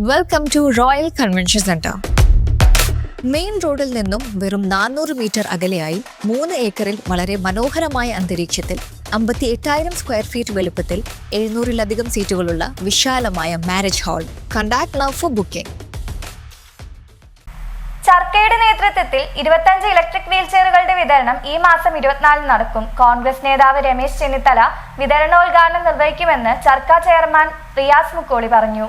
Welcome to Royal Convention Centre. Main റോഡിൽ നിന്നും വെറും 400 മീറ്റർ അകലെയായി 3 ഏക്കറിൽ വളരെ മനോഹരമായ അന്തരീക്ഷത്തിൽ 58,000 സ്ക്വയർ ഫീറ്റ് വലുപ്പത്തിൽ 700-ലധികം സീറ്റുകളുള്ള വിശാലമായ marriage hall. Contact now for booking. ചർക്കയുടെ നേതൃത്വത്തിൽ 25 ഇലക്ട്രിക് വീൽചെയറുകളുടെ വിതരണം ഈ മാസം 24 നടക്കും. കോൺഗ്രസ് നേതാവ് രമേശ് ചെന്നിത്തല വിതരണോദ്ഘാടനം നിർവഹിക്കുമെന്ന് ചർക്ക ചെയർമാൻ റിയാസ് മുക്കോളി പറഞ്ഞു.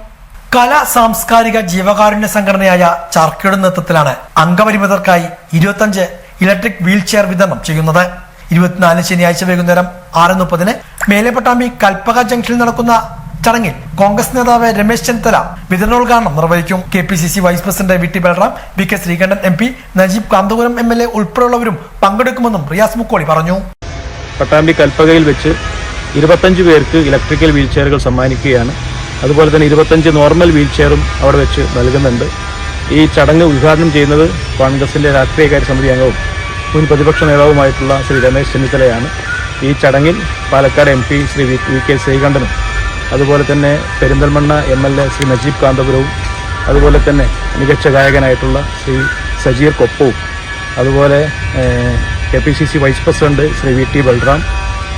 കലാ സാംസ്കാരിക ജീവകാരുണ്യ സംഘടനയായ ചർക്കയുടെ നേതൃത്വത്തിലാണ് അംഗപരിമിതർക്കായി 25 ഇലക്ട്രിക് വീൽചെയർ വിതരണം ചെയ്യുന്നത്. 24 ശനിയാഴ്ച വൈകുന്നേരം 6:30 മേലെപ്പട്ടാമ്പി കൽപ്പക ജംഗ്ഷനിൽ നടക്കുന്ന ചടങ്ങിൽ കോൺഗ്രസ് നേതാവ് രമേശ് ചെന്നിത്തല വിതരണോദ്ഘാടനം നിർവഹിക്കും. KPCC vice president VT Balram, BK Sreekandan MP, Najeeb Kanthapuram MLA ഉൾപ്പെടെയുള്ളവരും പങ്കെടുക്കുമെന്നും റിയാസ് മുക്കോളി പറഞ്ഞു. പട്ടാമ്പി കൽപ്പകയിൽ വെച്ച് 25 പേർക്ക് ഇലക്ട്രിക്കൽ വീൽചെയറുകൾ സമ്മാനിക്കുകയാണ്. അതുപോലെ തന്നെ 25 നോർമൽ വീൽചെയറും അവിടെ വെച്ച് നൽകുന്നുണ്ട്. ഈ ചടങ്ങ് ഉദ്ഘാടനം ചെയ്യുന്നത് കോൺഗ്രസിന്റെ രാഷ്ട്രീയകാര്യ സമിതി അംഗവും മുൻ പ്രതിപക്ഷ നേതാവുമായിട്ടുള്ള ശ്രീ രമേശ് ചെന്നിത്തലയാണ്. ഈ ചടങ്ങിൽ പാലക്കാട് MP ശ്രീ VK ശ്രീകണ്ഠനും, അതുപോലെ തന്നെ പെരിന്തൽമണ്ണ MLA ശ്രീ നജീബ് കാന്തപുരവും, അതുപോലെ തന്നെ മികച്ച ഗായകനായിട്ടുള്ള ശ്രീ സജീർ കൊപ്പവും, അതുപോലെ KPCC vice president Shri VT Balram,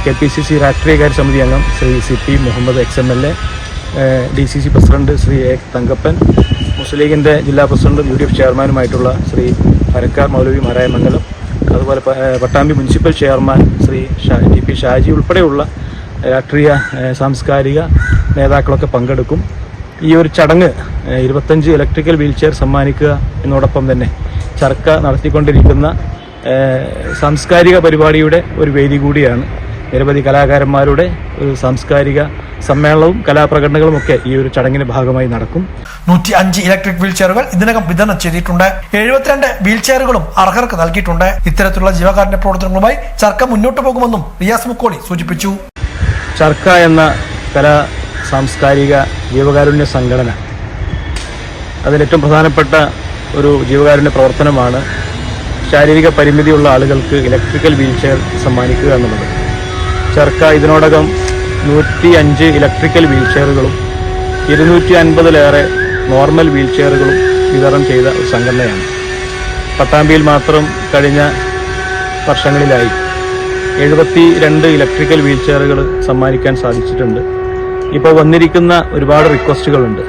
KPCC രാഷ്ട്രീയകാര്യ സമിതി അംഗം Shri CP Muhammad XMLA, DCC president Shri A Thankappan, മുസ്ലിം ലീഗിന്റെ ജില്ലാ പ്രസിഡന്റും UDF ചെയർമാനുമായിട്ടുള്ള ശ്രീ പരക്കാർ മൗലവി മാരായമംഗലം, അതുപോലെ Pattambi municipal chairman Shri TP Shaji ഉൾപ്പെടെയുള്ള രാഷ്ട്രീയ സാംസ്കാരിക നേതാക്കളൊക്കെ പങ്കെടുക്കും. ഈ ഒരു ചടങ്ങ് 25 ഇലക്ട്രിക്കൽ വീൽചെയർ സമ്മാനിക്കുക എന്നോടൊപ്പം തന്നെ ചർക്ക നടത്തിക്കൊണ്ടിരിക്കുന്ന സാംസ്കാരിക പരിപാടിയുടെ ഒരു വേദി കൂടിയാണ്. നിരവധി കലാകാരന്മാരുടെ ഒരു സാംസ്കാരിക സമ്മേളനവും കലാപ്രകടനങ്ങളും ഒക്കെ ഈ ഒരു ചടങ്ങിന്റെ ഭാഗമായി നടക്കും. 105 ഇലക്ട്രിക് വീൽചെയറുകൾ ഇതിനകം വിതരണം ചെയ്തിട്ടുണ്ട്. 72 വീൽചെയറുകളും അർഹർക്ക് നൽകിയിട്ടുണ്ട്. ഇത്തരത്തിലുള്ള ജീവകാരുണ്യ പ്രവർത്തനങ്ങളുമായി ചർക്ക മുന്നോട്ട് പോകുമെന്നും റിയാസ് മുക്കോളി സൂചിപ്പിച്ചു. ചർക്ക എന്ന കലാ സാംസ്കാരിക ജീവകാരുണ്യ സംഘടന, അതിലേറ്റവും പ്രധാനപ്പെട്ട ഒരു ജീവകാരുണ്യ പ്രവർത്തനമാണ് ശാരീരിക പരിമിതിയുള്ള ആളുകൾക്ക് ഇലക്ട്രിക്കൽ വീൽചെയർ സമ്മാനിക്കുക എന്നുള്ളത്. ചർക്ക ഇതിനോടകം 105 ഇലക്ട്രിക്കൽ വീൽചെയറുകളും 250-ലേറെ നോർമൽ വീൽചെയറുകളും വിതരണം ചെയ്ത ഒരു സംഘടനയാണ്. പട്ടാമ്പിയിൽ മാത്രം കഴിഞ്ഞ വർഷങ്ങളിലായി 72 ഇലക്ട്രിക്കൽ വീൽചെയറുകൾ സമ്മാനിക്കാൻ സാധിച്ചിട്ടുണ്ട്. ഇപ്പോൾ വന്നിരിക്കുന്ന ഒരുപാട് റിക്വസ്റ്റുകളുണ്ട്.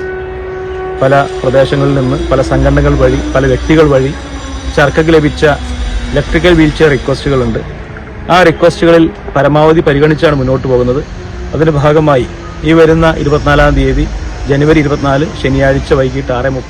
പല പ്രദേശങ്ങളിൽ നിന്ന്, പല സംഘടനകൾ വഴി, പല വ്യക്തികൾ വഴി ചർക്കയ്ക്ക് ലഭിച്ച ഇലക്ട്രിക്കൽ വീൽചെയർ റിക്വസ്റ്റുകളുണ്ട്. ആ റിക്വസ്റ്റുകളിൽ പരമാവധി പരിഗണിച്ചാണ് മുന്നോട്ട് പോകുന്നത്. അതിന്റെ ഭാഗമായി ഈ വരുന്ന 24-ാം തീയതി ജനുവരി 24 ശനിയാഴ്ച വൈകിട്ട് 6:30